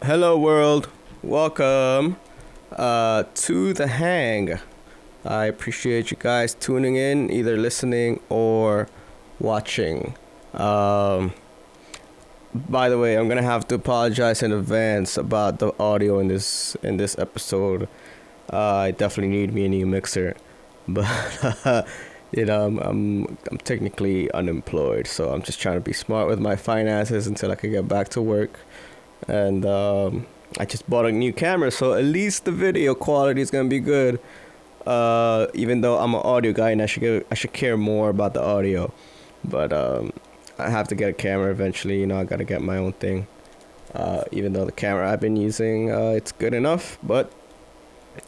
Hello, world. Welcome to the hang. I appreciate you guys tuning in, either listening or watching. Um, by the way, I'm gonna have to apologize in advance about the audio in this episode. I definitely need me a new mixer, but I'm technically unemployed, so I'm just trying to be smart with my finances until I can get back to work. And I just bought a new camera, so at least the video quality is gonna be good. Even though I'm an audio guy and I should care more about the audio, but I have to get a camera eventually. I gotta get my own thing. Even though the camera I've been using, it's good enough, but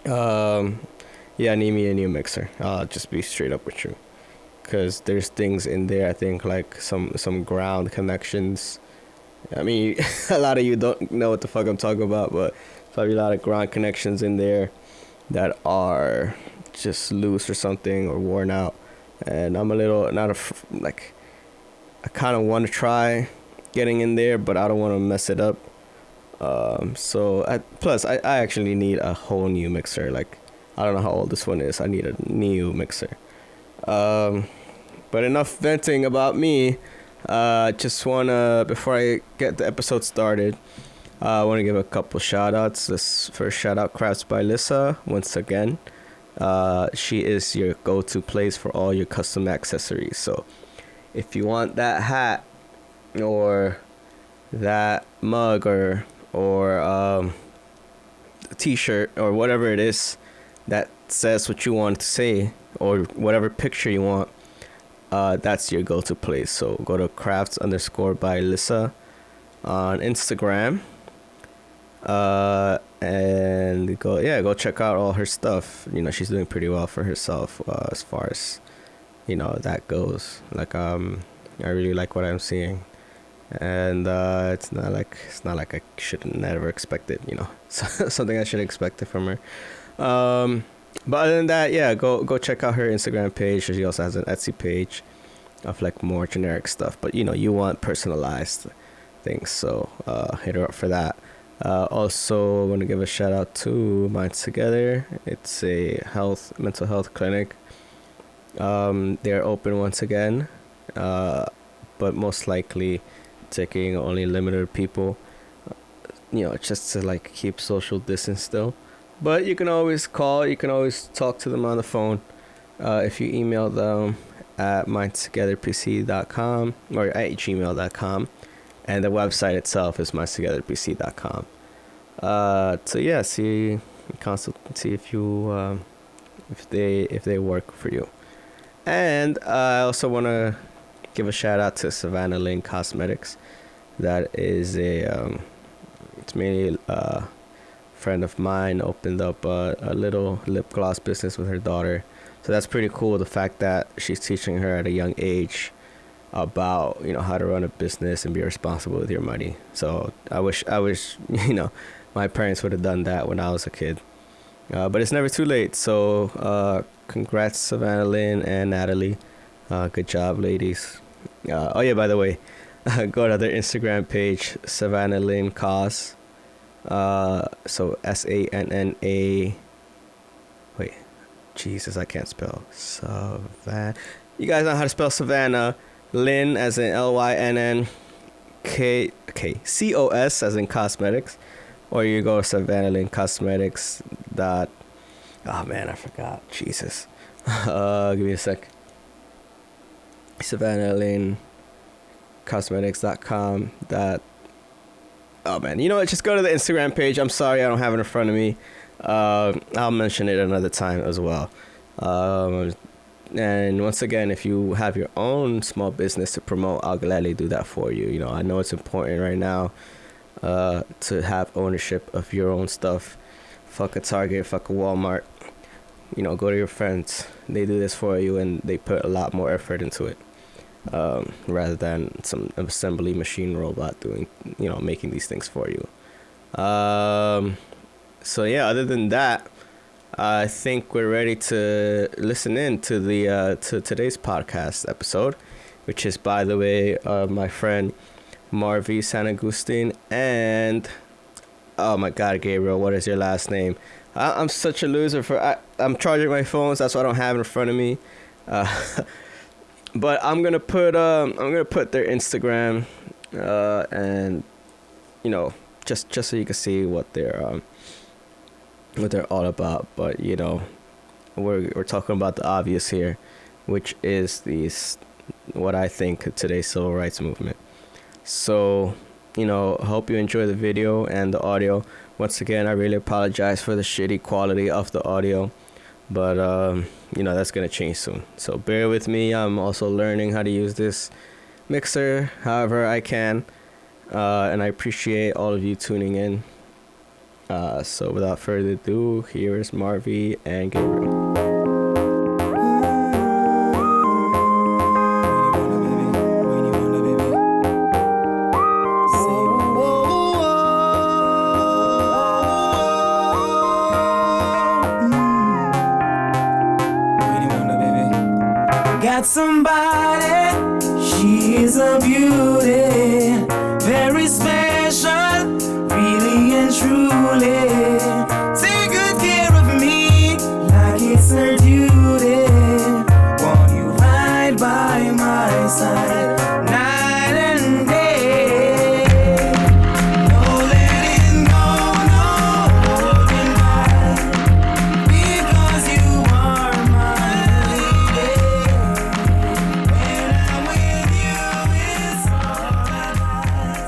yeah, I need me a new mixer. I'll just be straight up with you, cause there's things in there. I think like some ground connections. I mean, a lot of you don't know what the fuck I'm talking about, but probably a lot of ground connections in there that are just loose or something or worn out. And I'm a little not like I kind of want to try getting in there, but I don't want to mess it up. Plus I actually need a whole new mixer. Like I don't know how old this one is. I need a new mixer. But enough venting about me. Just wanna, before I get the episode started, I want to give a couple shout outs. This first shout out, Crafts by Lissa, once again. She is your go-to place for all your custom accessories. So if you want that hat or that mug or t-shirt or whatever it is that says what you want to say, or whatever picture you want, that's your go-to place. So go to crafts_by Lissa on Instagram, and go check out all her stuff. She's doing pretty well for herself, as far as that goes. Like I really like what I'm seeing, and it's not like I should never expect it. Something I should expect it from her. But other than that, yeah, go check out her Instagram page. She also has an Etsy page of like more generic stuff, but you want personalized things, so hit her up for that. Also, I want to give a shout out to Minds Together. It's a mental health clinic. They're open once again, but most likely taking only limited people. Just to like keep social distance still. But you can always call. You can always talk to them on the phone. If you email them at mindstogetherpc.com or at gmail.com, and the website itself is mindstogetherpc.com. So yeah, see if you if they work for you. And I also want to give a shout out to Savannah Lynn Cosmetics. That is it's mainly friend of mine opened up a little lip gloss business with her daughter, so that's pretty cool. The fact that she's teaching her at a young age about how to run a business and be responsible with your money. So I wish my parents would have done that when I was a kid, but it's never too late. So congrats Savannah Lynn and Natalie, good job ladies. Oh yeah, by the way, go to their Instagram page, Savannah Lynn Cos. So SANNA. Wait, Jesus, I can't spell Savannah. You guys know how to spell Savannah. Lynn as in LYNN, COS as in cosmetics, or you go to Savannah Lynn Cosmetics. Oh man, I forgot. Jesus. Give me a sec. Savannah Lynn Cosmetics.com. Oh man, just go to the Instagram page. I'm sorry I don't have it in front of me. I'll mention it another time as well. And once again, if you have your own small business to promote, I'll gladly do that for you. I know it's important right now to have ownership of your own stuff. Fuck a Target, fuck a Walmart. Go to your friends. They do this for you, and they put a lot more effort into it. Rather than some assembly machine robot doing, making these things for you. So yeah, other than that, I think we're ready to listen in to the to today's podcast episode, which is, by the way, my friend Marvee Sanagustin and Oh my God, Gabriel, what is your last name? I'm such a loser I'm charging my phone, so that's why I don't have it in front of me. But I'm gonna put their Instagram, and just so you can see what they're all about. But we're talking about the obvious here, which is what I think today's civil rights movement. So, hope you enjoy the video and the audio. Once again, I really apologize for the shitty quality of the audio, but that's gonna change soon. So bear with me. I'm also learning how to use this mixer however I can, and I appreciate all of you tuning in. So without further ado, here's Marvee and Gabriel. Got somebody, she's a beauty, very special, really and truly. Take good care of me, like it's her duty. Want you right by my side, night and day. No letting go, no holding back, because you are my lady. When I'm with you, it's all I want.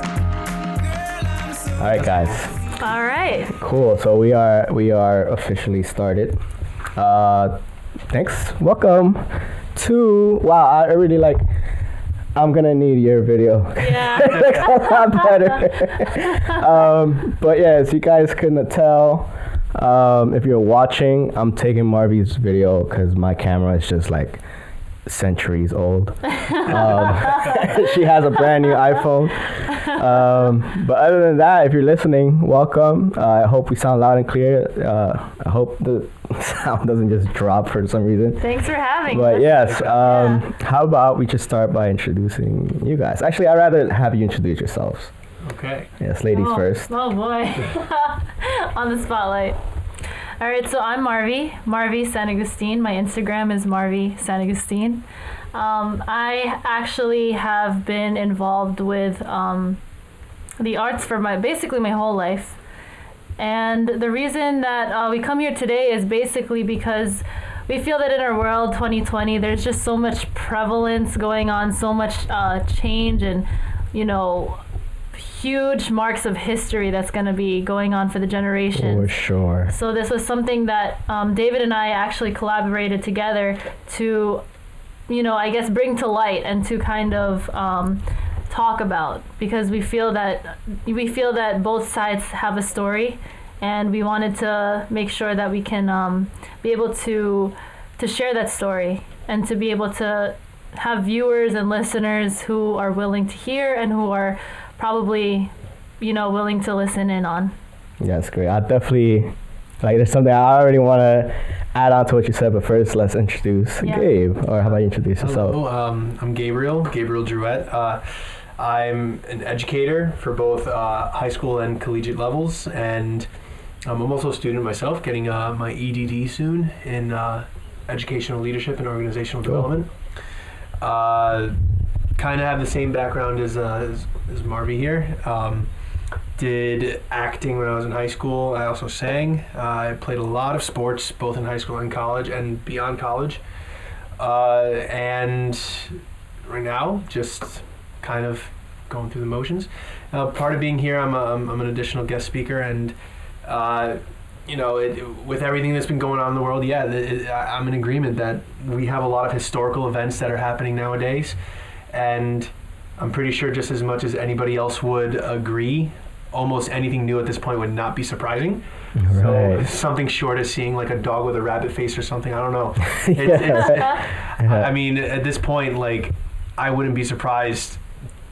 Girl, I'm so All right, guys. All right. Cool. So we are officially started. Thanks. Welcome to. Wow, I really like. I'm gonna need your video. Yeah. It's a lot better. But yeah, as you guys couldn't tell, if you're watching, I'm taking Marvee's video because my camera is just like centuries old. She has a brand new iPhone. But other than that, if you're listening, welcome. I hope we sound loud and clear. I hope the sound doesn't just drop for some reason. Thanks for having But us. yes, how about we just start by introducing you guys? Actually, I'd rather have you introduce yourselves. Okay. Yes, ladies first. Oh boy. On the spotlight. All right, so I'm Marvee Sanagustin. My Instagram is Marvee Sanagustin. I actually have been involved with the arts for basically my whole life. And the reason that we come here today is basically because we feel that in our world 2020, there's just so much prevalence going on, so much change and, huge marks of history that's going to be going on for the generation. For sure. So this was something that David and I actually collaborated together to, I guess bring to light and to kind of talk about, because we feel that both sides have a story, and we wanted to make sure that we can be able to share that story and to be able to have viewers and listeners who are willing to hear and who are probably, willing to listen in on. Yeah, that's great. I definitely, there's something I already want to add on to what you said, but first let's introduce Gabe, or how about you introduce yourself? Hello, I'm Gabriel Drouet. I'm an educator for both high school and collegiate levels, and I'm also a student myself, getting my EDD soon in educational leadership and organizational development. Kind of have the same background as Marvee here. Did acting when I was in high school. I also sang. I played a lot of sports, both in high school and college, and beyond college. And right now, just kind of going through the motions. Part of being here, I'm an additional guest speaker, and with everything that's been going on in the world, I'm in agreement that we have a lot of historical events that are happening nowadays. And I'm pretty sure just as much as anybody else would agree, almost anything new at this point would not be surprising. Right. So something short of seeing like a dog with a rabbit face or something, I don't know. I mean, at this point, I wouldn't be surprised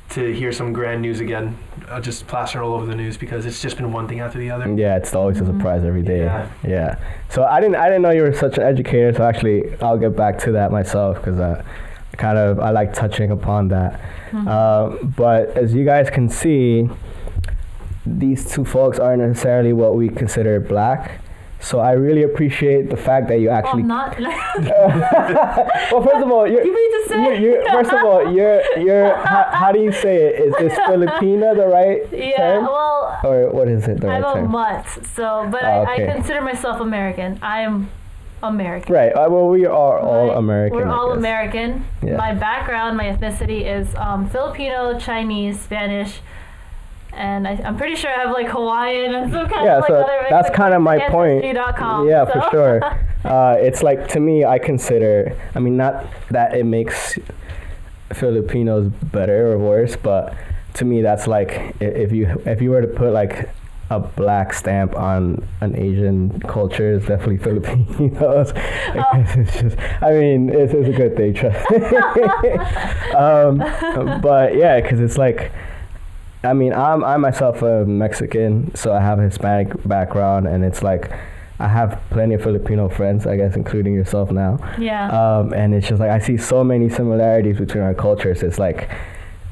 to hear some grand news again, just plastered all over the news, because it's just been one thing after the other. Yeah, it's always a surprise every day. Yeah. So I didn't know you were such an educator. So actually, I'll get back to that myself, because I like touching upon that. But as you guys can see, these two folks aren't necessarily what we consider black. So I really appreciate the fact that you actually. Not. Well, first of all, You mean to say? you're. How do you say it? Is Filipina the right Yeah, term? well, Or what is it the right I'm a term? mutt, so, but okay. I consider myself American. I'm American. Right. Well, we are all Right? American. We're I all guess. American. Yeah. My background, my ethnicity is Filipino, Chinese, Spanish, and I'm pretty sure I have like Hawaiian and some kind Yeah, of like so other. that's kind of my point. Ancestry.com, Yeah, so. for sure. It's like, to me, I consider. I mean, not that it makes Filipinos better or worse, but to me, that's like if you were to put like a black stamp on an Asian culture, it's definitely Filipinos. It's just, I mean, it's a good thing, trust me. But yeah, because it's like, I mean, I myself a Mexican, so I have a Hispanic background, and it's like I have plenty of Filipino friends, I guess, including yourself now. Yeah. And it's just like I see so many similarities between our cultures. It's like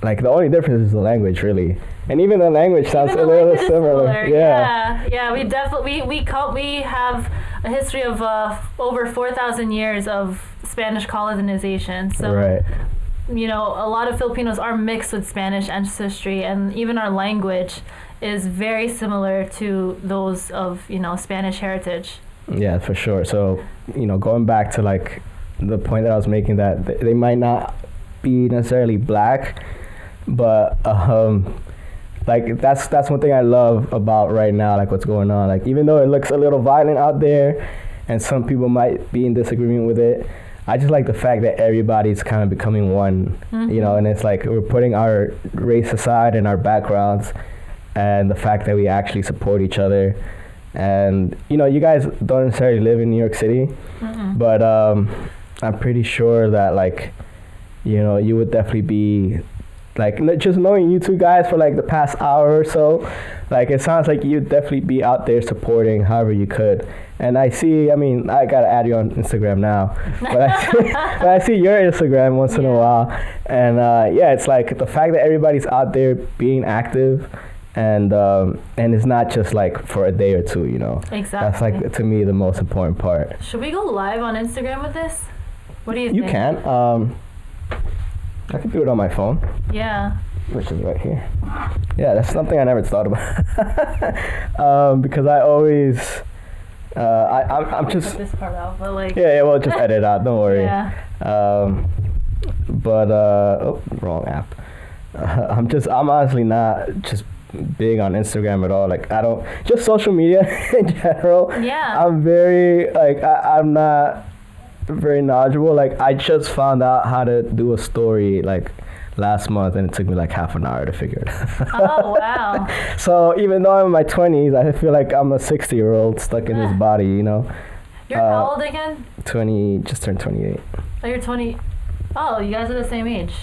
the only difference is the language, really, and even the language sounds Even a the little language is similar. Yeah. We definitely we have a history of over 4,000 years of Spanish colonization. So. Right. You know, a lot of Filipinos are mixed with Spanish ancestry, and even our language is very similar to those of, you know, Spanish heritage. Yeah, for sure. So, you know, going back to like the point that I was making, that they might not be necessarily black, but like that's one thing I love about right now, like what's going on. Like, even though it looks a little violent out there, and some people might be in disagreement with it, I just like the fact that everybody's kind of becoming one, you know, and it's like we're putting our race aside and our backgrounds, and the fact that we actually support each other. And, you know, you guys don't necessarily live in New York City, but I'm pretty sure that, like, you know, you would definitely be, like, just knowing you two guys for like the past hour or so, like, it sounds like you'd definitely be out there supporting however you could. And I see, I mean, I gotta add you on Instagram now, but I see your Instagram once in a while, and yeah, it's like the fact that everybody's out there being active, and it's not just like for a day or two, you know. Exactly. That's like, to me, the most important part. Should we go live on Instagram with this? What do you think? You can. I can do it on my phone, Yeah. which is right here. Yeah, that's something I never thought about. Because I always, I'm just. Cut this part out, but like. Yeah, well, just edit it out. Don't worry. Yeah. But wrong app. I'm honestly not just big on Instagram at all. Like, I don't, just social media in general. Yeah. I'm very, like, I'm not very knowledgeable. Like, I just found out how to do a story like last month, and it took me like half an hour to figure it out. Oh, wow. So even though I'm in my 20s, I feel like I'm a 60-year-old stuck in this body, you know. You're how old again? 20, just turned 28. Oh, you're 20. Oh, you guys are the same age.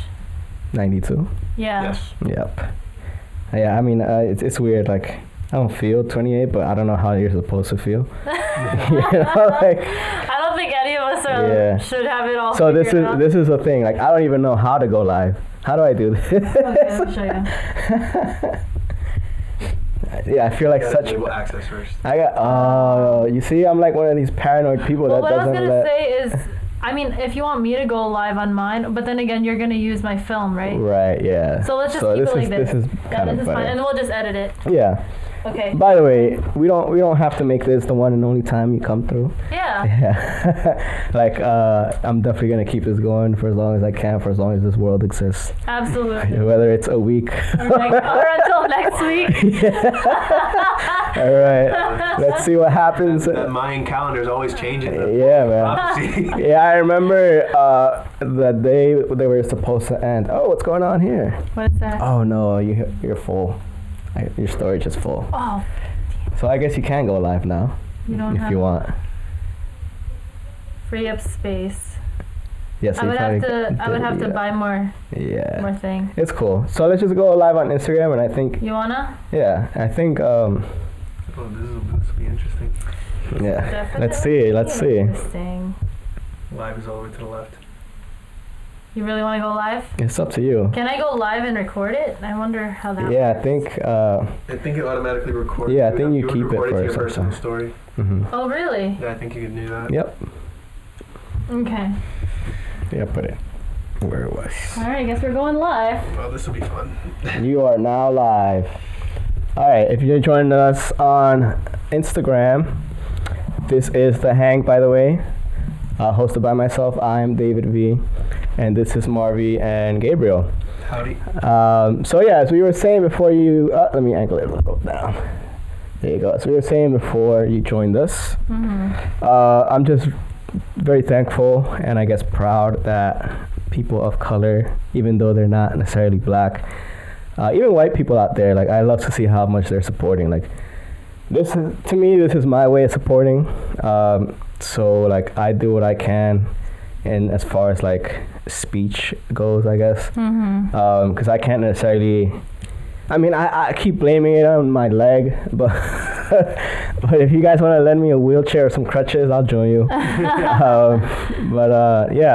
92. Yeah. Yes. Yep. Yeah, I mean, it's weird. Like, I don't feel 28, but I don't know how you're supposed to feel. You know, like, I don't think any of us should have it all. so figured out. this is the thing. Like, I don't even know how to go live. How do I do this? Okay, let me show you. Yeah, I feel like You gotta such. enable access first. I got. Oh, you see, I'm like one of these paranoid people Well, that what I was doesn't gonna let. say is, I mean, if you want me to go live on mine, but then again, you're gonna use my film, right? Right. Yeah. So let's just keep it like this. This is Yeah, kind this of is fine, funny. and we'll just edit it. Yeah. Okay. By the way, we don't have to make this the one and only time you come through. Yeah. Yeah. Like, I'm definitely gonna keep this going for as long as I can, for as long as this world exists. Absolutely. Whether it's a week. or until next week. All right. Let's see what happens. That Mayan calendar is always changing. Yeah, man. Prophecy. Yeah, I remember the day they were supposed to end. Oh, what's going on here? What is that? Oh no, you're full. Your storage is full. Oh, So I guess you can go live now you don't if have you want. free up space. Yes. I would have to buy more Yeah. thing. It's cool. So let's just go live on Instagram, and I think. You wanna? Yeah, I think. Oh, this will be interesting. Yeah. Let's see. Interesting. Live is all the way to the left. You really want to go live? It's up to you. Can I go live and record it? I wonder how that Yeah, works. I think it automatically records. Yeah, I think you would keep it record for to your personal something. story. Mm-hmm. Oh, really? Yeah, I think you can do that. Yep. Okay. Yeah, put it where it was. All right, I guess we're going live. Well, this will be fun. You are now live. All right, if you're joining us on Instagram, this is The Hang, by the way, hosted by myself. I'm David V, and this is Marvee and Gabriel. Howdy. So yeah, as we were saying before you, let me angle it a little down. There you go. As we were saying before you joined us, I'm just very thankful and I guess proud that people of color, even though they're not necessarily black, even white people out there, like I love to see how much they're supporting. Like this is, to me, this is my way of supporting. So like I do what I can, and as far as like speech goes, I guess, because I can't necessarily. I mean, I keep blaming it on my leg, but but if you guys want to lend me a wheelchair or some crutches, I'll join you. Yeah,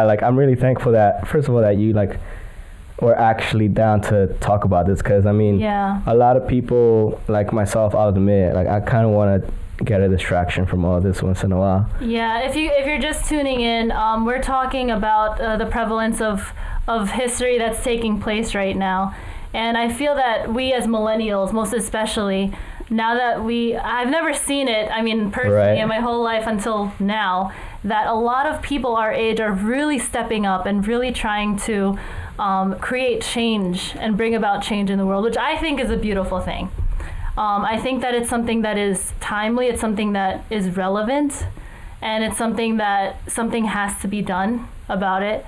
like I'm really thankful that, first of all, that you like were actually down to talk about this, because I mean, a lot of people like myself, I'll admit, like I kind of want to get a distraction from all this once in a while. Yeah, if you're just tuning in, we're talking about the prevalence of history that's taking place right now. And I feel that we as millennials, most especially, now that I've never seen it, I mean, personally, in my whole life until now, that a lot of people our age are really stepping up and really trying to create change and bring about change in the world, which I think is a beautiful thing. I think that it's something that is timely, it's something that is relevant, and it's something has to be done about it.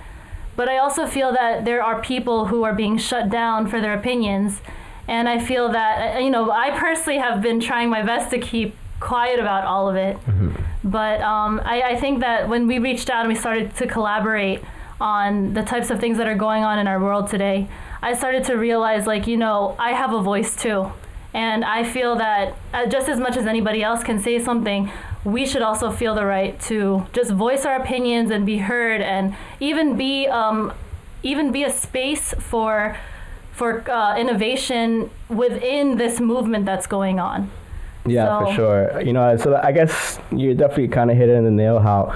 But I also feel that there are people who are being shut down for their opinions. And I feel that, I personally have been trying my best to keep quiet about all of it. But I think that when we reached out and we started to collaborate on the types of things that are going on in our world today, I started to realize, I have a voice too. And I feel that just as much as anybody else can say something, we should also feel the right to just voice our opinions and be heard, and even be a space for innovation within this movement that's going on. Yeah, for sure. So I guess you definitely kind of hit it in the nail, how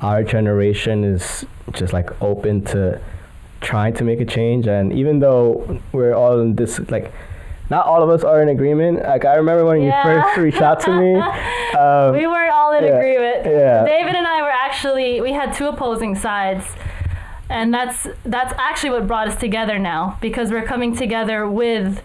our generation is just like open to trying to make a change. And even though we're all in this, like, not all of us are in agreement. Like I remember when you first reached out to me. We weren't all in agreement. Yeah. David and I we had two opposing sides. And that's actually what brought us together now, because we're coming together with,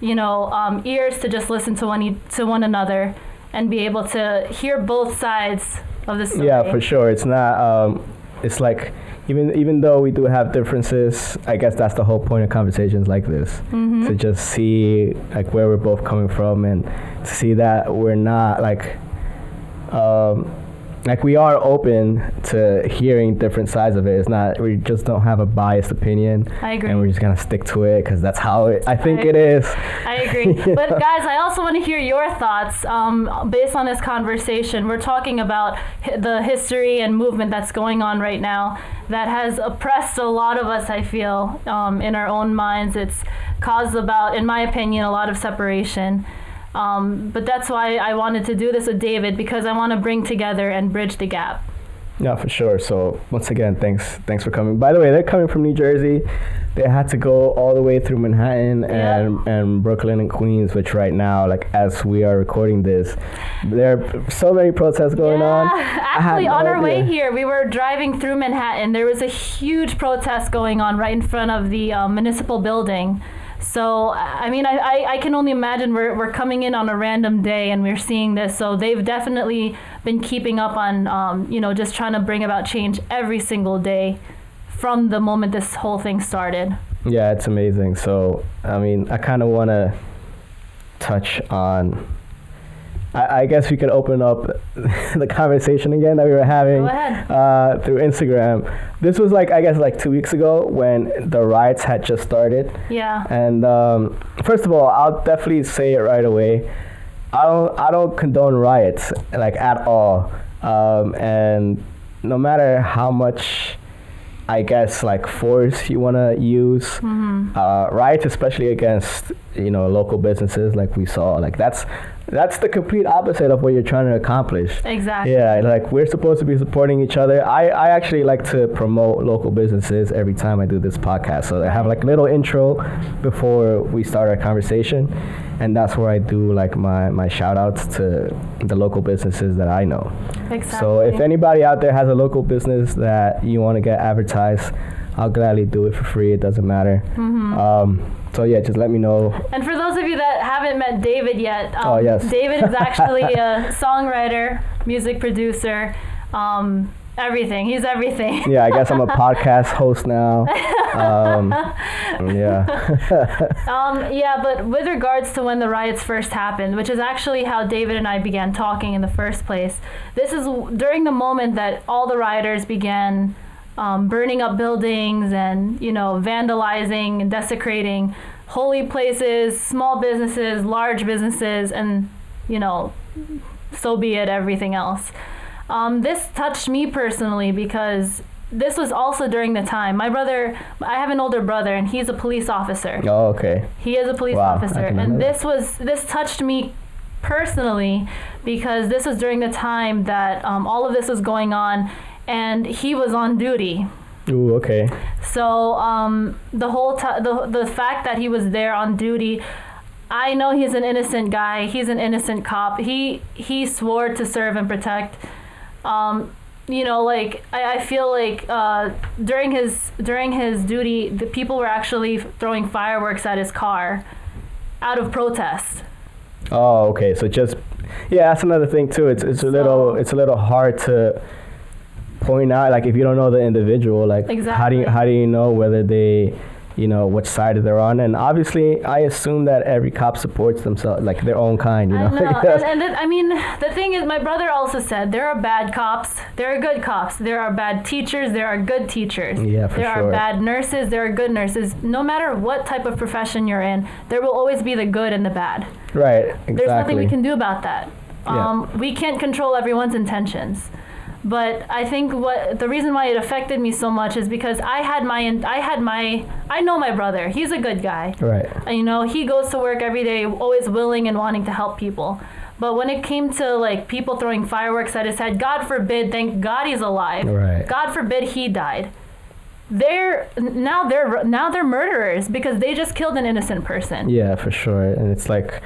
ears to just listen to one another and be able to hear both sides of the story. Yeah, for sure. It's not, it's like, even though we do have differences, I guess that's the whole point of conversations like this, to just see like where we're both coming from, and to see that we're not like we are open to hearing different sides of it. It's not, we just don't have a biased opinion. I agree. And we're just gonna stick to it because that's how I think it is. I agree. But guys, I also want to hear your thoughts based on this conversation. We're talking about the history and movement that's going on right now that has oppressed a lot of us, I feel, in our own minds. It's caused in my opinion, a lot of separation. But that's why I wanted to do this with David, because I want to bring together and bridge the gap. Yeah, for sure. So once again, thanks for coming. By the way, they're coming from New Jersey. They had to go all the way through Manhattan and Brooklyn and Queens, which right now, like as we are recording this, there are so many protests going on. Actually, on our way here, we were driving through Manhattan. There was a huge protest going on right in front of the municipal building. So, I mean, I can only imagine we're coming in on a random day and we're seeing this. So they've definitely been keeping up on, just trying to bring about change every single day from the moment this whole thing started. Yeah, it's amazing. So, I mean, I kind of want to touch on, I guess we could open up the conversation again that we were having through Instagram. This was I guess 2 weeks ago when the riots had just started. Yeah. And first of all, I'll definitely say it right away. I don't condone riots at all. And no matter how much I guess, like force you want to use, riots, especially against, local businesses, like we saw. Like that's the complete opposite of what you're trying to accomplish. Exactly. Yeah, like we're supposed to be supporting each other. I actually like to promote local businesses every time I do this podcast. So I have like a little intro before we start our conversation. And that's where I do like my shout outs to the local businesses that I know. Exactly. So if anybody out there has a local business that you want to get advertised, I'll gladly do it for free. It doesn't matter. So yeah, just let me know. And for those of you that haven't met David yet, yes. David is actually a songwriter, music producer, everything. He's everything. Yeah, I guess I'm a podcast host now. Yeah. Yeah, but with regards to when the riots first happened, which is actually how David and I began talking in the first place, this is during the moment that all the rioters began burning up buildings and, vandalizing and desecrating holy places, small businesses, large businesses, and, so be it, everything else. This touched me personally because this was also during the time. I have an older brother, and he's a police officer. Oh, okay. He is a police officer, and this touched me personally because this was during the time that all of this was going on, and he was on duty. Ooh, okay. So the whole the fact that he was there on duty, I know he's an innocent guy. He's an innocent cop. He swore to serve and protect. I feel like during his duty, the people were actually throwing fireworks at his car out of protest. Oh, okay. So that's another thing too. It's a little hard to point out, like if you don't know the individual, like exactly. how do you know whether they, which side they're on? And obviously, I assume that every cop supports themselves, like their own kind, I know. The thing is, my brother also said there are bad cops, there are good cops, there are bad teachers, there are good teachers. Yeah, for there sure. are bad nurses, there are good nurses. No matter what type of profession you're in, there will always be the good and the bad. Right. Exactly. There's nothing we can do about that. Yeah. We can't control everyone's intentions. But I think the reason why it affected me so much is because I know my brother. He's a good guy. Right. And, he goes to work every day, always willing and wanting to help people. But when it came to like people throwing fireworks at his head, God forbid, thank God he's alive. Right. God forbid he died. They're murderers because they just killed an innocent person. Yeah, for sure. And it's like,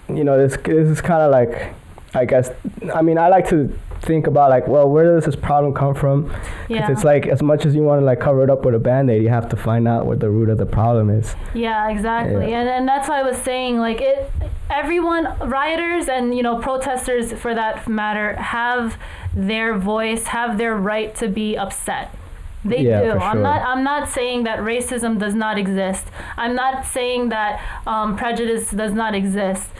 this is kind of like, I guess, I like to think about like, well, where does this problem come from? Yeah. It's like, as much as you want to like cover it up with a Band-Aid, you have to find out what the root of the problem is. Yeah, exactly. Yeah. And that's why I was saying, like, everyone, rioters and, protesters for that matter, have their voice, have their right to be upset. They do. For sure. I'm not saying that racism does not exist. I'm not saying that prejudice does not exist.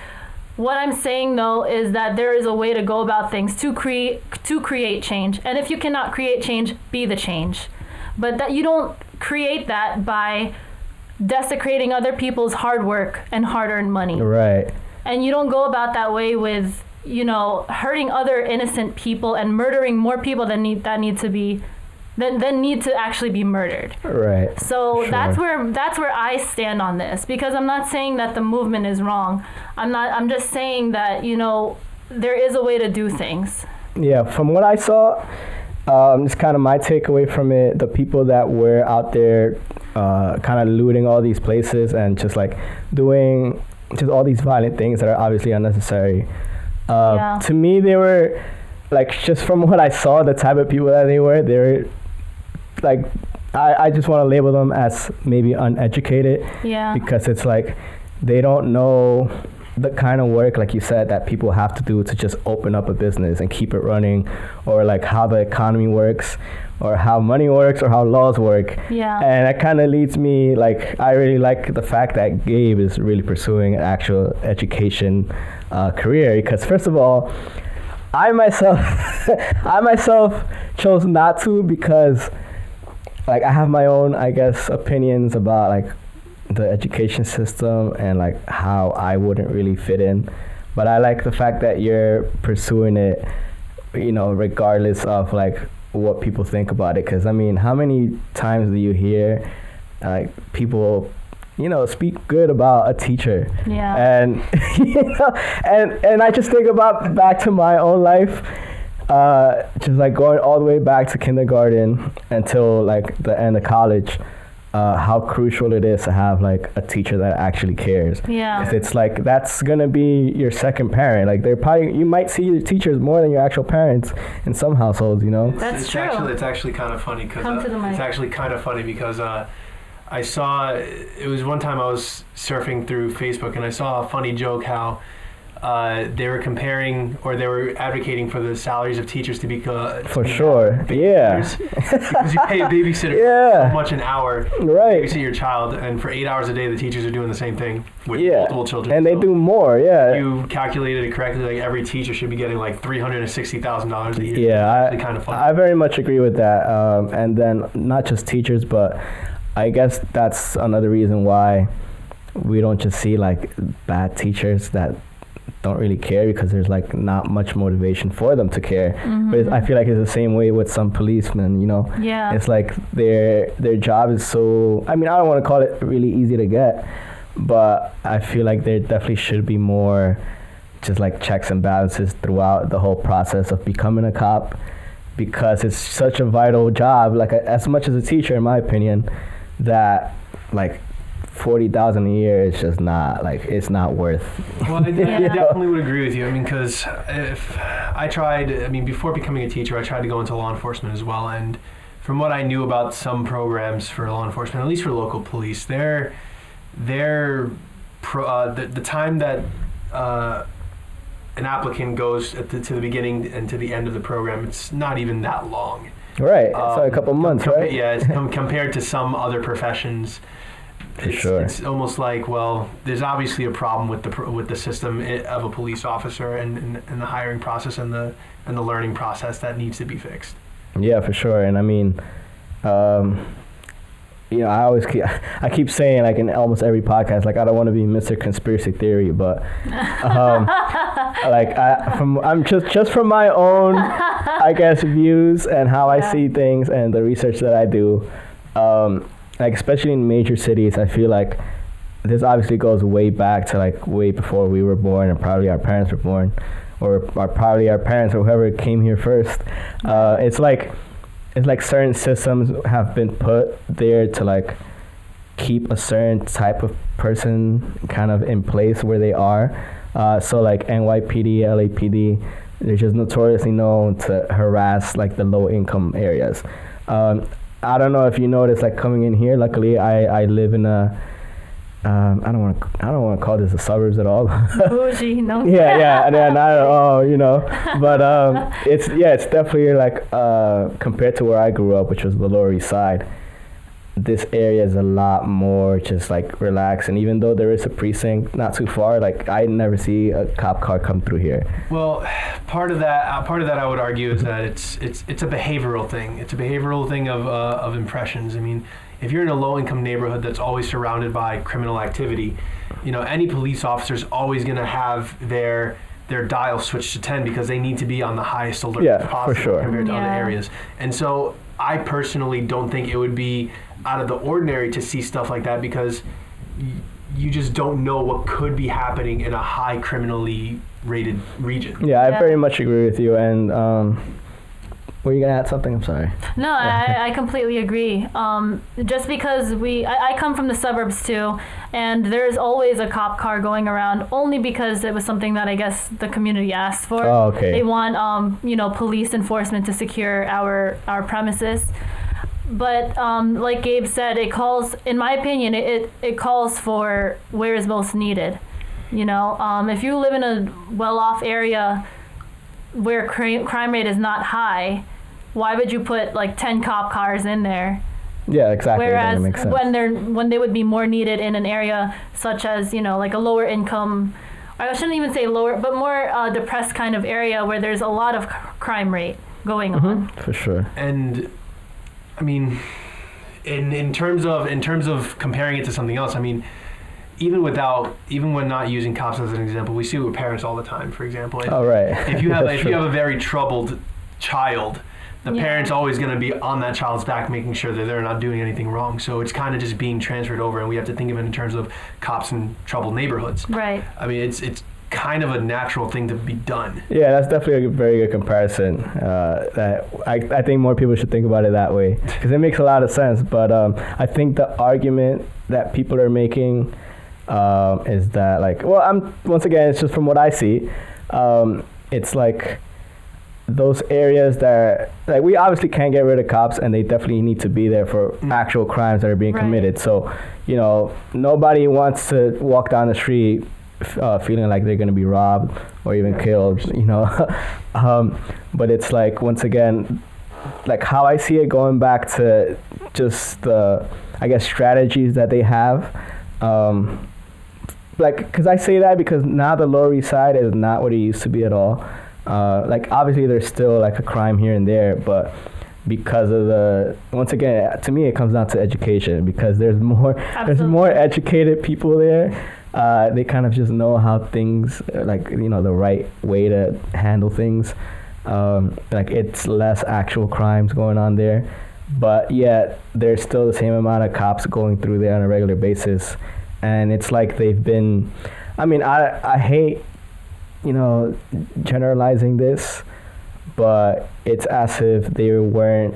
What I'm saying, though, is that there is a way to go about things to create change. And if you cannot create change, be the change. But that you don't create that by desecrating other people's hard work and hard-earned money. Right. And you don't go about that way with, hurting other innocent people and murdering more people than need to actually be murdered. Right. So sure. that's where I stand on this, because I'm not saying that the movement is wrong. I'm just saying that, there is a way to do things. Yeah, from what I saw, it's kind of my takeaway from it. The people that were out there kind of looting all these places and just like doing just all these violent things that are obviously unnecessary. To me, they were like, just from what I saw, the type of people that they were like, I just want to label them as maybe uneducated. Yeah. Because it's like they don't know the kind of work, like you said, that people have to do to just open up a business and keep it running, or like how the economy works, or how money works, or how laws work. Yeah. And that kind of leads me, like, I really like the fact that Gabe is really pursuing an actual education career, because first of all, I myself chose not to, because like I have my own, I guess, opinions about like the education system and like how I wouldn't really fit in. But I like the fact that you're pursuing it, regardless of like what people think about it. Because I mean, how many times do you hear people, speak good about a teacher? Yeah. And and I just think about back to my own life, just like going all the way back to kindergarten until like the end of college. How crucial it is to have like a teacher that actually cares. Yeah. 'Cause it's like that's gonna be your second parent. Like you might see your teachers more than your actual parents in some households. That's true. It's actually kind of funny because Come to the mic. it's actually kind of funny because I saw, it was one time I was surfing through Facebook and I saw a funny joke how they were comparing, or they were advocating for the salaries of teachers to be For sure, yeah. Because you pay a babysitter so much an hour to Right. babysit your child, and for 8 hours a day the teachers are doing the same thing with Yeah. multiple children. And they So do more, yeah. you calculated it correctly, like every teacher should be getting like $360,000 a year. Yeah, It's kind of fun. I very much agree with that. And then not just teachers, but I guess that's another reason why we don't just see like bad teachers that don't really care, because there's like not much motivation for them to care. But I feel like it's the same way with some policemen, Yeah. It's like their job is so, I mean, I don't want to call it really easy to get, but I feel like there definitely should be more just like checks and balances throughout the whole process of becoming a cop, because it's such a vital job, like as much as a teacher, in my opinion, that like 40,000 a year is just not, like, it's not worth. Well, I definitely would agree with you. I mean, because before becoming a teacher, I tried to go into law enforcement as well. And from what I knew about some programs for law enforcement, at least for local police, the time that an applicant goes to the beginning and to the end of the program, it's not even that long. Right. It's like a couple months, right? Yeah, it's compared to some other professions. It's almost like, well, there's obviously a problem with the system of a police officer and the hiring process and the learning process that needs to be fixed. Yeah, for sure. And I mean, I keep saying, like, in almost every podcast, like, I don't want to be Mr. Conspiracy Theory, but like I'm just from my own, I guess, views and how I see things and the research that I do. Like, especially in major cities, I feel like this obviously goes way back to like way before we were born, and probably our parents were born, or probably our parents or whoever came here first. It's like certain systems have been put there to like keep a certain type of person kind of in place where they are. So like NYPD, LAPD, they're just notoriously known to harass like the low income areas. I don't know if you noticed, like, coming in here, luckily I live in a I don't want to call this the suburbs at all. Bougie, no. yeah, not at all, But it's definitely like compared to where I grew up, which was the Lower East Side. This area is a lot more just like relaxed, and even though there is a precinct not too far, like I never see a cop car come through here. Well, part of that I would argue is that it's a behavioral thing. It's a behavioral thing of impressions. I mean, if you're in a low-income neighborhood that's always surrounded by criminal activity, any police officer is always going to have their dial switched to 10 because they need to be on the highest alert possible for sure. compared to other areas. And so I personally don't think it would be out of the ordinary to see stuff like that, because you just don't know what could be happening in a high criminally rated region. Yeah, I very much agree with you. And were you gonna add something? I'm sorry. No, I completely agree. Just because I come from the suburbs too, and there's always a cop car going around, only because it was something that I guess the community asked for. Oh, okay. They want police enforcement to secure our premises. But like Gabe said, it calls, in my opinion, it calls for where is most needed. If you live in a well-off area where crime rate is not high, why would you put like 10 cop cars in there? Yeah, exactly. Whereas makes sense. when they would be more needed in an area such as like a lower income, I shouldn't even say lower, but more depressed kind of area where there's a lot of crime rate going on. For sure. And I mean, in terms of comparing it to something else, I mean, even when not using cops as an example, we see it with parents all the time. For example, Right. if you have a very troubled child, the parent's always going to be on that child's back, making sure that they're not doing anything wrong. So it's kind of just being transferred over, and we have to think of it in terms of cops in troubled neighborhoods. Right. I mean, it's kind of a natural thing to be done. Yeah, that's definitely a very good comparison. That I think more people should think about it that way, because it makes a lot of sense. But I think the argument that people are making is that, like, well, once again, it's just from what I see. It's like those areas that, like, we obviously can't get rid of cops, and they definitely need to be there for actual crimes that are being committed. So, you know, nobody wants to walk down the street feeling like they're going to be robbed or even killed, you know. But it's like, once again, like how I see it, going back to just the, I guess, strategies that they have. Like, because I say that because now the Lower East Side is not what it used to be at all. Like, obviously there's still like a crime here and there, but because of once again, to me it comes down to education, because there's more educated people there. They kind of just know how things, like, you know, the right way to handle things. Like, it's less actual crimes going on there, but yet there's still the same amount of cops going through there on a regular basis. And it's like they've been, I mean, I hate, you know, generalizing this, but it's as if they weren't,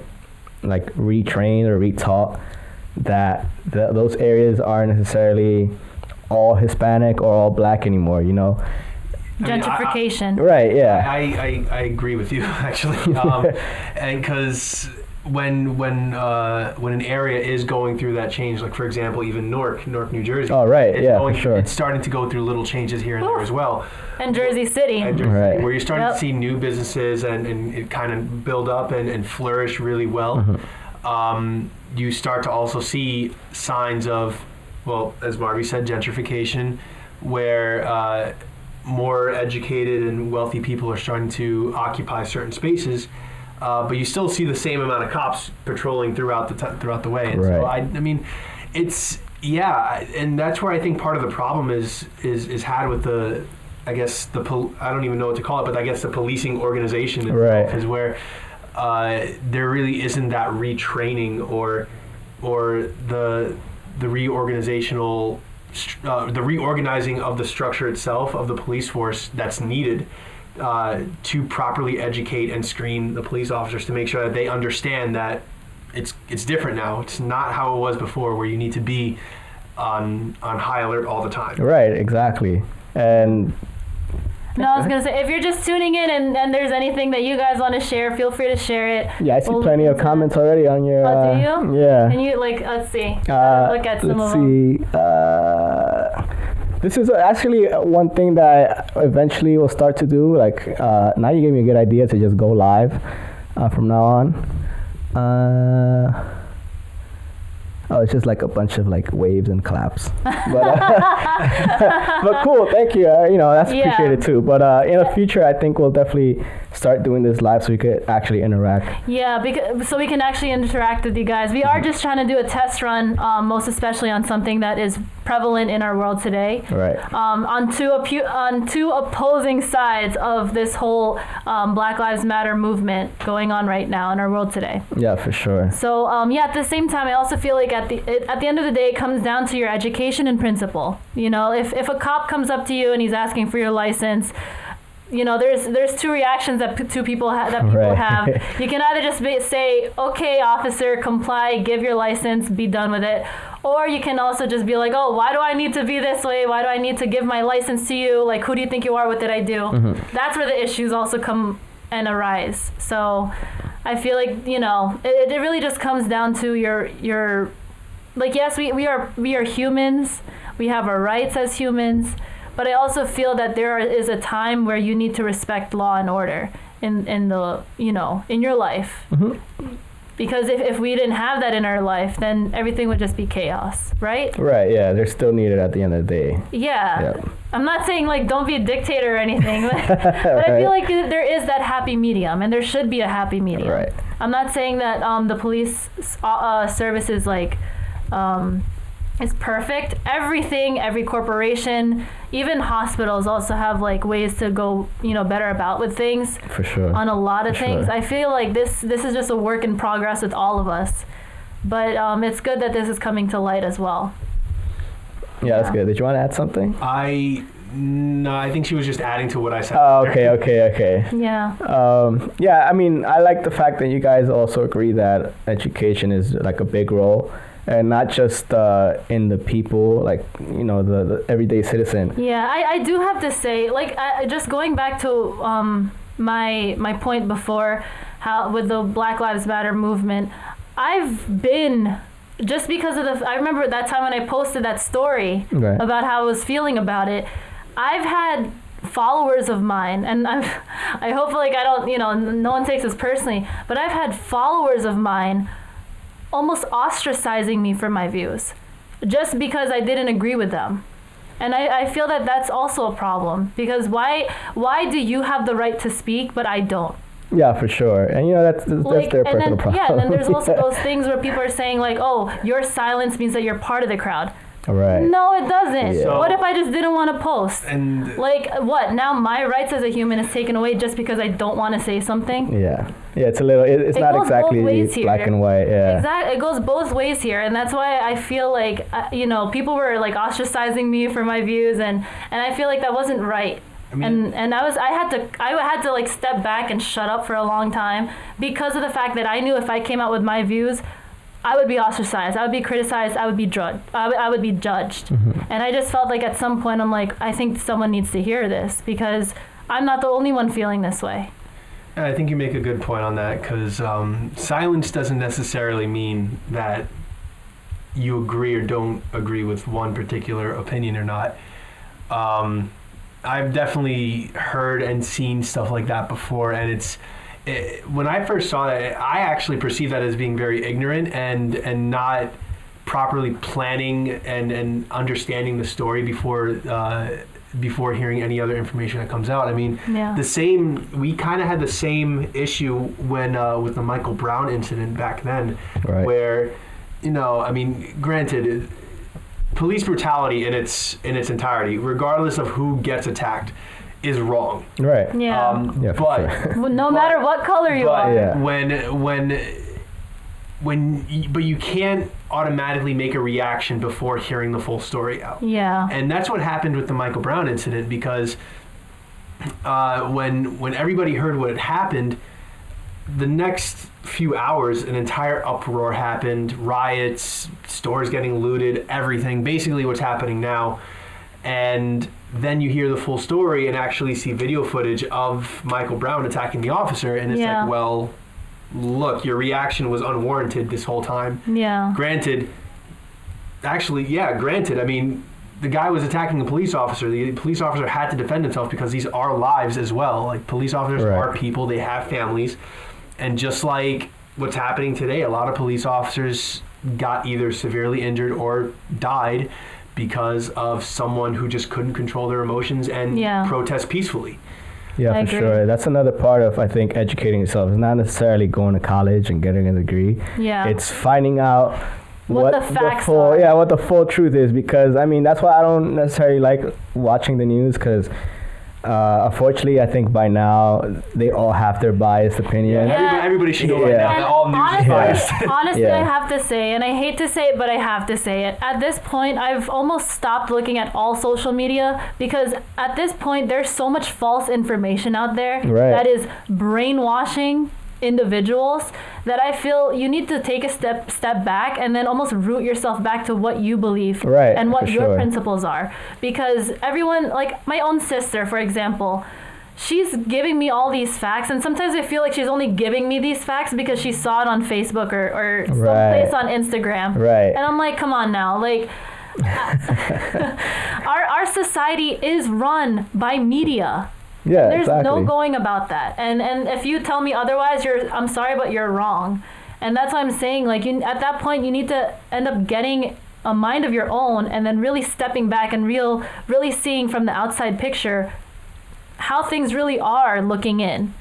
like, retrained or retaught that those areas aren't necessarily all Hispanic or all Black anymore, you know? Gentrification. Right, yeah. I agree with you, actually. And because when an area is going through that change, like, for example, even Newark, New Jersey. Oh, right, yeah, for sure. It's starting to go through little changes here and there as well. And Jersey City. Right. Where you're starting to see new businesses and it kind of build up and flourish really well. Mm-hmm. You start to also see signs of, well, as Marvee said, gentrification, where more educated and wealthy people are starting to occupy certain spaces. But you still see the same amount of cops patrolling throughout the way. And so I mean, it's, and that's where I think part of the problem is had with the, I guess I don't even know what to call it, but I guess the policing organization itself is where there really isn't that retraining or the reorganizational the reorganizing of the structure itself of the police force that's needed to properly educate and screen the police officers, to make sure that they understand that it's different now. It's not how it was before, where you need to be on high alert all the time. Right, exactly. And no, I was going to say, if you're just tuning in and there's anything that you guys want to share, feel free to share it. Yeah, I see plenty of comments already on your... Oh, do you? Yeah. Can you, like, let's see. Look at some of them. This is actually one thing that I eventually will start to do. Like, now you gave me a good idea to just go live from now on. Oh, it's just like a bunch of like waves and claps. But cool, thank you. You know, that's appreciated too. But in the future, I think we'll definitely start doing this live so we could actually interact. Yeah, so we can actually interact with you guys. We are just trying to do a test run, most especially on something that is prevalent in our world today. Right. On two opposing sides of this whole Black Lives Matter movement going on right now in our world today. Yeah, for sure. So at the same time, I also feel like at the end of the day, it comes down to your education and principle. You know, if a cop comes up to you and he's asking for your license, you know, there's two reactions that people have. You can either just say, okay, officer, comply, give your license, be done with it. Or you can also just be like, oh, why do I need to be this way? Why do I need to give my license to you? Like, who do you think you are? What did I do? Mm-hmm. That's where the issues also come and arise. So I feel like, you know, it really just comes down to your like, yes, we are humans. We have our rights as humans. But I also feel that there is a time where you need to respect law and order in the, you know, in your life. Mm-hmm. Because if we didn't have that in our life, then everything would just be chaos, right? Right, yeah, they're still needed at the end of the day. Yeah. Yep. I'm not saying, like, don't be a dictator or anything, but I feel like there is that happy medium, and there should be a happy medium. Right. I'm not saying that the police service is, like, is perfect. Everything, every corporation, even hospitals also have like ways to go, better about with things. For sure. On a lot of For things. sure. I feel like this is just a work in progress with all of us. But it's good that this is coming to light as well. Yeah, that's good. Did you want to add something? No, I think she was just adding to what I said. Oh, okay. Yeah. Yeah, I mean, I like the fact that you guys also agree that education is like a big role, and not just in the people, like, the everyday citizen. Yeah, I do have to say, like, just going back to my point before, how with the Black Lives Matter movement, I've been, just because of I remember that time when I posted that story Right. about how I was feeling about it. I've had followers of mine, and I hope like I don't, no one takes this personally, but I've had followers of mine almost ostracizing me for my views just because I didn't agree with them. And I feel that that's also a problem, because why do you have the right to speak but I don't? Yeah, for sure. And that's their personal problem. Yeah, and then there's also those things where people are saying like, oh, your silence means that you're part of the crowd. Right. No, it doesn't. Yeah. So- What if I just didn't want to post? And Like, what? Now my rights as a human is taken away just because I don't want to say something? Yeah. Yeah, it's a little, it's It not goes exactly both ways here. black and white. Yeah. Exactly. It goes both ways here. And that's why I feel like, people were like ostracizing me for my views. And I feel like that wasn't right. I mean, And I had to like step back and shut up for a long time because of the fact that I knew if I came out with my views, I would be ostracized, I would be criticized, I would be judged. I would be judged. Mm-hmm. And I just felt like at some point I'm like, I think someone needs to hear this because I'm not the only one feeling this way. I think you make a good point on that, because silence doesn't necessarily mean that you agree or don't agree with one particular opinion or not. I've definitely heard and seen stuff like that before, and when I first saw that, I actually perceived that as being very ignorant and not properly planning and understanding the story before hearing any other information that comes out. I mean, Yeah. we kind of had the same issue when with the Michael Brown incident back then, Right. where, I mean, granted, police brutality in its entirety, regardless of who gets attacked, is wrong. Right. Yeah. Yeah, for But sure. Well, no matter what color you but are. Yeah. but you can't automatically make a reaction before hearing the full story out. Yeah. And that's what happened with the Michael Brown incident, because when everybody heard what had happened, the next few hours, an entire uproar happened, riots, stores getting looted, everything, basically what's happening now. And then you hear the full story and actually see video footage of Michael Brown attacking the officer, and it's Yeah. like, well, look, your reaction was unwarranted this whole time. Yeah. Granted, I mean, the guy was attacking a police officer. The police officer had to defend himself because these are lives as well. Like, police officers Right. are people, they have families. And just like what's happening today, a lot of police officers got either severely injured or died because of someone who just couldn't control their emotions and Yeah. protest peacefully. Yeah, I for agree. sure. That's another part of, I think, educating yourself. It's not necessarily going to college and getting a degree. Yeah. It's finding out What the facts full, are. yeah, what the full truth is. Because I mean, that's why I don't necessarily like watching the news. Because unfortunately, I think by now they all have their biased opinion. Yeah. Everybody should know right Yeah. now And that all news is biased. honestly, Yeah. I have to say, and I hate to say it, but I have to say it. At this point, I've almost stopped looking at all social media because at this point, there's so much false information out there Right. that is brainwashing individuals that I feel you need to take a step back and then almost root yourself back to what you believe Right, and what for your sure. principles are. Because everyone, like my own sister, for example, she's giving me all these facts, and sometimes I feel like she's only giving me these facts because she saw it on Facebook or someplace on Instagram. Right. And I'm like, come on now, like our society is run by media. Yeah, There's exactly. no going about that. And if you tell me otherwise, I'm sorry, but you're wrong. And that's what I'm saying. Like at that point, you need to end up getting a mind of your own, and then really stepping back and really seeing from the outside picture how things really are looking in.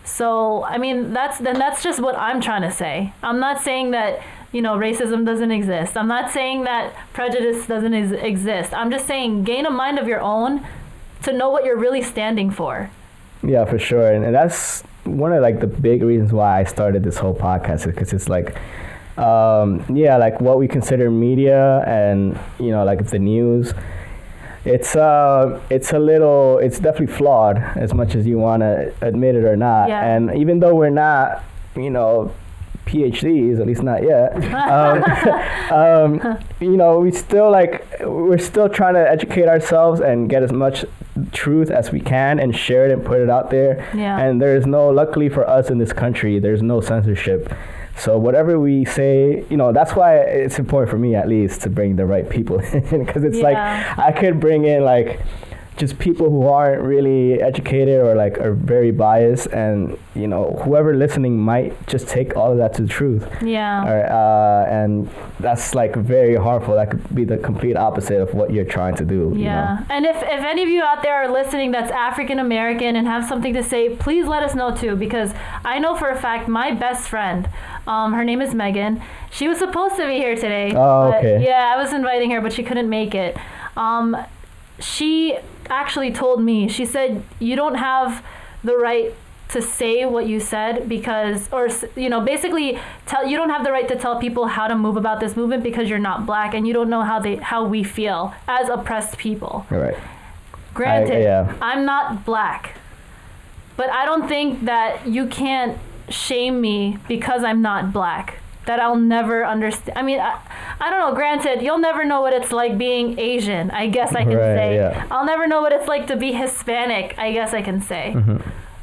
So I mean, that's just what I'm trying to say. I'm not saying that racism doesn't exist. I'm not saying that prejudice doesn't exist. I'm just saying gain a mind of your own to know what you're really standing for. Yeah, for sure. And that's one of like the big reasons why I started this whole podcast, because it's like, like what we consider media and, like the news, it's definitely flawed, as much as you want to admit it or not. Yeah. And even though we're not, PhDs, at least not yet, we're still trying to educate ourselves and get as much truth as we can and share it and put it out there. Yeah. And luckily for us in this country, there's no censorship. So whatever we say, that's why it's important for me, at least, to bring the right people in, because it's like I could bring in like just people who aren't really educated or like are very biased, and whoever listening might just take all of that to the truth. Yeah. And that's like very harmful. That could be the complete opposite of what you're trying to do. Yeah. And if any of you out there are listening that's African American and have something to say, please let us know too, because I know for a fact my best friend, her name is Megan. She was supposed to be here today. Oh, okay. Yeah, I was inviting her, but she couldn't make it. She actually told me, she said, you don't have the right to say what you said because, or basically you don't have the right to tell people how to move about this movement because you're not black and you don't know how we feel as oppressed people. Right. Granted, I'm not black, but I don't think that you can't shame me because I'm not black. That I'll never understand. I mean, I don't know. Granted, you'll never know what it's like being Asian, I guess I can say. Yeah. I'll never know what it's like to be Hispanic, I guess I can say. Mm-hmm.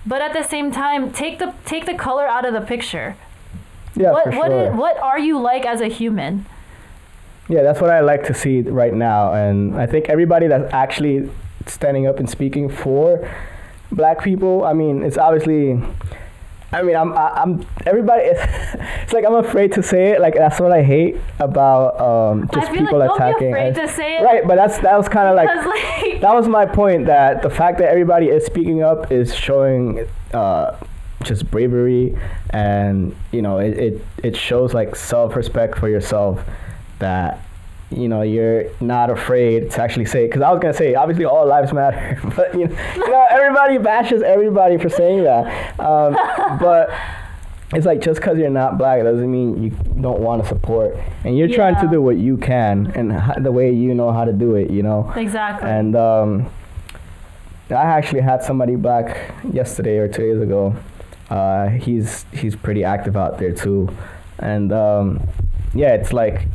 But at the same time, take the color out of the picture. Yeah, for sure. What are you like as a human? Yeah, that's what I like to see right now. And I think everybody that's actually standing up and speaking for black people, I mean, it's obviously... I'm everybody. It's like I'm afraid to say it. Like that's what I hate about just people like, attacking. Don't be afraid to say it. Right, but that was kind of like that was my point. That the fact that everybody is speaking up is showing just bravery, and it shows like self-respect for yourself. That you're not afraid to actually say it. Because I was going to say, obviously all lives matter, but everybody bashes everybody for saying that. But it's like, just because you're not black doesn't mean you don't want to support. And you're trying to do what you can and the way you know how to do it, Exactly. And I actually had somebody black yesterday or 2 days ago. He's pretty active out there too. And it's like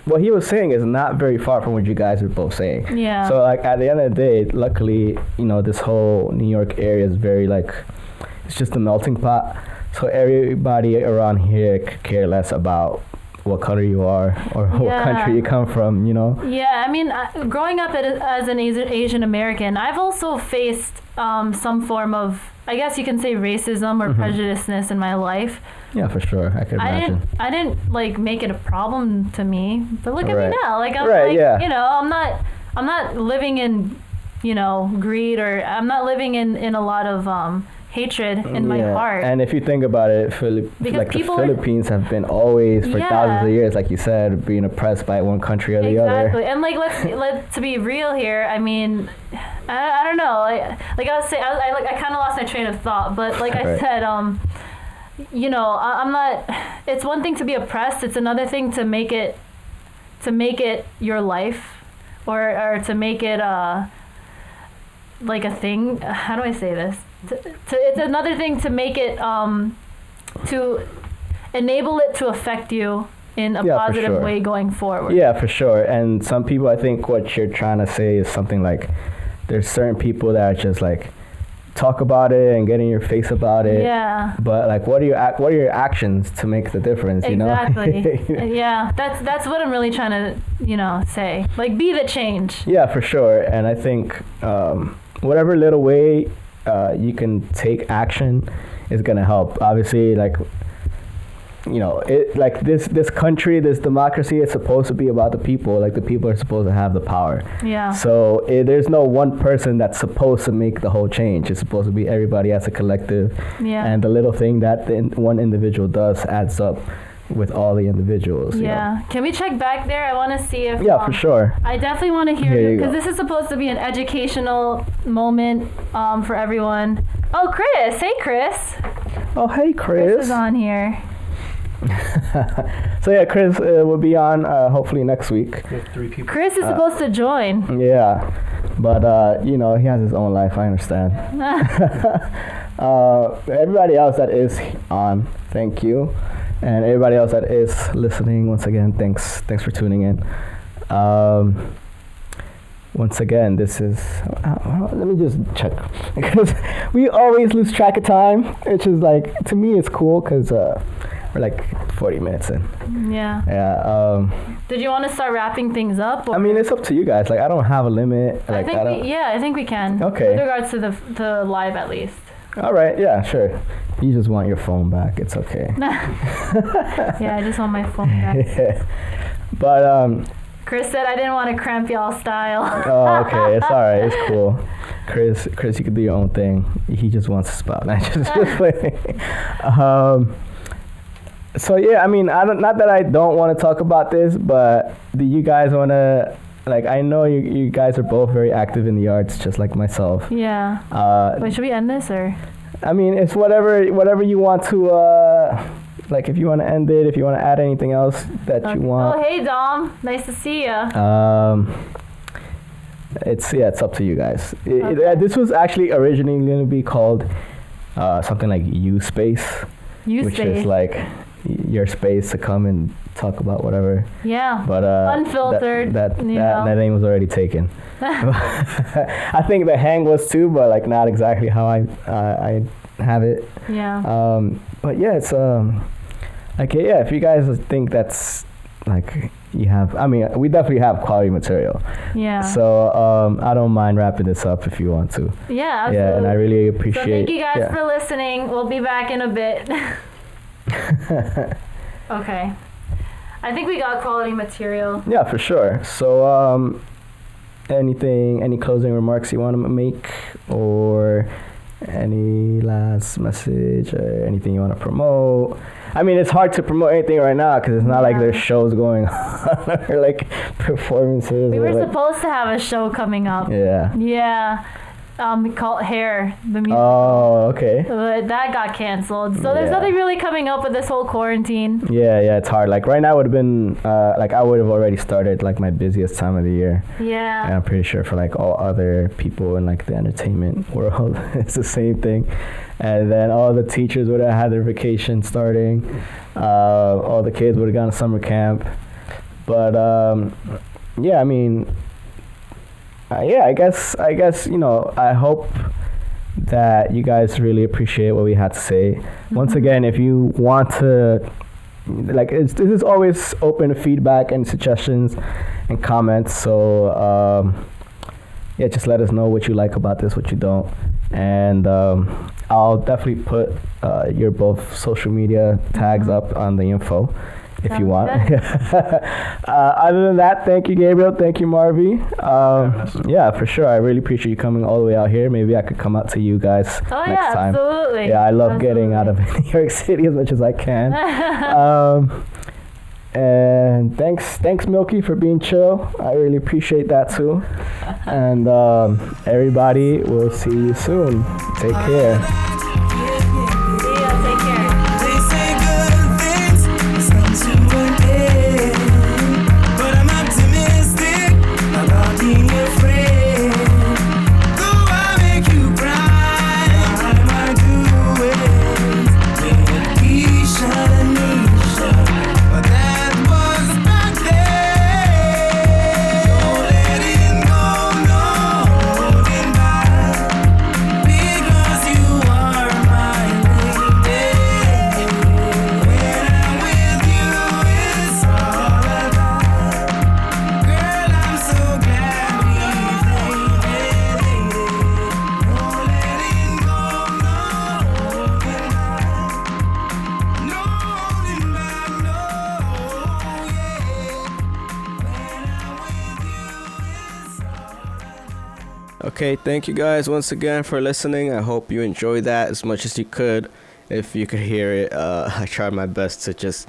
what he was saying is not very far from what you guys are both saying. Yeah. So like at the end of the day, luckily, this whole New York area is very like, it's just a melting pot. So everybody around here could care less about what color you are or what country you come from, Yeah, I mean, growing up as an Asian American, I've also faced some form of, I guess you can say, racism or prejudiceness in my life. Yeah, for sure. I could imagine. I didn't like make it a problem to me, but look at me now. Like I'm I'm not living in, greed, or I'm not living in a lot of hatred in my heart. And if you think about it, the Philippines have been always for thousands of years, like you said, being oppressed by one country or the other. Exactly. And like let's to be real here. I mean, I don't know. Like I was saying, I kind of lost my train of thought. But like I said, I'm not. It's one thing to be oppressed. It's another thing to make it your life, or to make it like a thing. How do I say this? It's another thing to make it to enable it to affect you in a positive way going forward. Yeah, for sure. And some people, I think what you're trying to say is something like, there's certain people that are just like talk about it and get in your face about it. Yeah. But like, what are your actions to make the difference? Exactly. Yeah, that's what I'm really trying to say. Like, be the change. Yeah, for sure. And I think whatever little way you can take action is gonna help. Obviously, like this country, this democracy is supposed to be about the people. Like, the people are supposed to have the power. Yeah. So there's no one person that's supposed to make the whole change. It's supposed to be everybody as a collective. Yeah. And the little thing that one individual does adds up with all the individuals. You know? Yeah. Can we check back there? I want to see if. Yeah, for sure. I definitely want to hear Here you because go. this is supposed to be an educational moment for everyone. Oh, Chris. Hey, Chris. Oh, hey, Chris Chris. is on here. So yeah, Chris will be on hopefully next week. We have 3 people. Chris is supposed to join. Yeah, but you know, he has his own life. I understand. Everybody else that is on, thank you, and everybody else that is listening, once again, thanks for tuning in. Once again, this is. Let me just check because we always lose track of time, which is like, to me, it's cool because we're like 40 minutes in. Yeah. Yeah. Did you want to start wrapping things up? Or? I mean, it's up to you guys. Like, I don't have a limit. Like, I think we can. Okay. With regards to the live, at least. All right. Yeah. Sure. You just want your phone back. It's okay. Yeah, I just want my phone back. Yeah. But Chris said I didn't want to cramp y'all style. Oh, okay. It's all right. It's cool. Chris, you can do your own thing. He just wants to spout. I just playing. So yeah, I mean, not that I don't want to talk about this, but do you guys want to? Like, I know you guys are both very active in the arts, just like myself. Yeah. Wait, should we end this or? I mean, it's whatever you want to. Like, if you want to end it, if you want to add anything else that you want. Oh, hey Dom, nice to see ya. It's up to you guys. This was actually originally going to be called something like U Space, which is like your space to come and talk about whatever. Yeah. But unfiltered. That name was already taken. I think the hang was too, but like not exactly how I have it. Yeah. But yeah, it's like, yeah, if you guys think that's like you have, I mean, we definitely have quality material. Yeah. So I don't mind wrapping this up if you want to. Yeah, absolutely. Yeah, and I really appreciate. So thank you guys for listening. We'll be back in a bit. Okay. I think we got quality material. Yeah, for sure. So any closing remarks you want to make, or any last message, or anything you want to promote? I mean, it's hard to promote anything right now because it's not like there's shows going on or like performances. We were like, supposed to have a show coming up. Yeah. Yeah. Called Hair, the music. Oh, okay. But that got canceled. So there's nothing really coming up with this whole quarantine. Yeah, it's hard. Like right now would have been, like I would have already started like my busiest time of the year. Yeah. And I'm pretty sure for like all other people in like the entertainment world, it's the same thing. And then all the teachers would have had their vacation starting. All the kids would have gone to summer camp. But yeah, I mean, yeah, I guess you know, I hope that you guys really appreciate what we had to say. Mm-hmm. Once again, if you want to, like, this is always open to feedback and suggestions and comments. So yeah, just let us know what you like about this, what you don't, and I'll definitely put your both social media tags up on the info if you want. Other than that, thank you, Gabriel. Thank you, Marvee. Yeah, for sure. I really appreciate you coming all the way out here. Maybe I could come out to you guys next time. Absolutely. Yeah, I love getting out of New York City as much as I can. And thanks, Milky, for being chill. I really appreciate that too. And everybody, we'll see you soon. Take care. Okay, thank you guys once again for listening. I hope you enjoyed that as much as you could. If you could hear it, I tried my best to just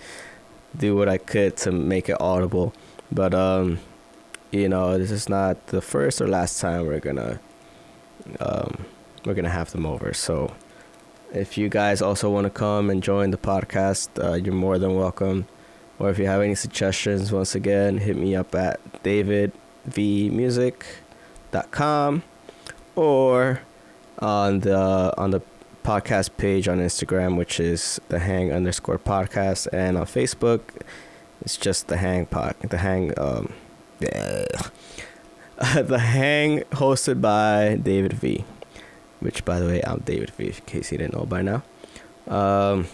do what I could to make it audible. But this is not the first or last time we're gonna have them over. So if you guys also want to come and join the podcast, you're more than welcome. Or if you have any suggestions, once again, hit me up at davidvmusic.com or on the podcast page on Instagram, which is the hang_podcast, and on Facebook it's just the hang hosted by David V, which, by the way, I'm David V, in case you didn't know by now. And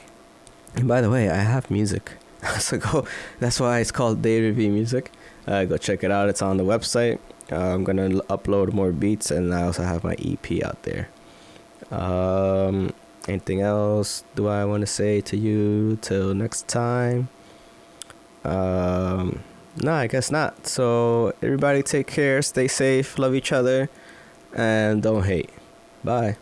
by the way, I have music. So that's why it's called David V Music. Go check it out. It's on the website. I'm gonna upload more beats, and I also have my EP out there. Anything else do I want to say to you till next time? No, I guess not. So everybody take care, stay safe, love each other, and don't hate. Bye.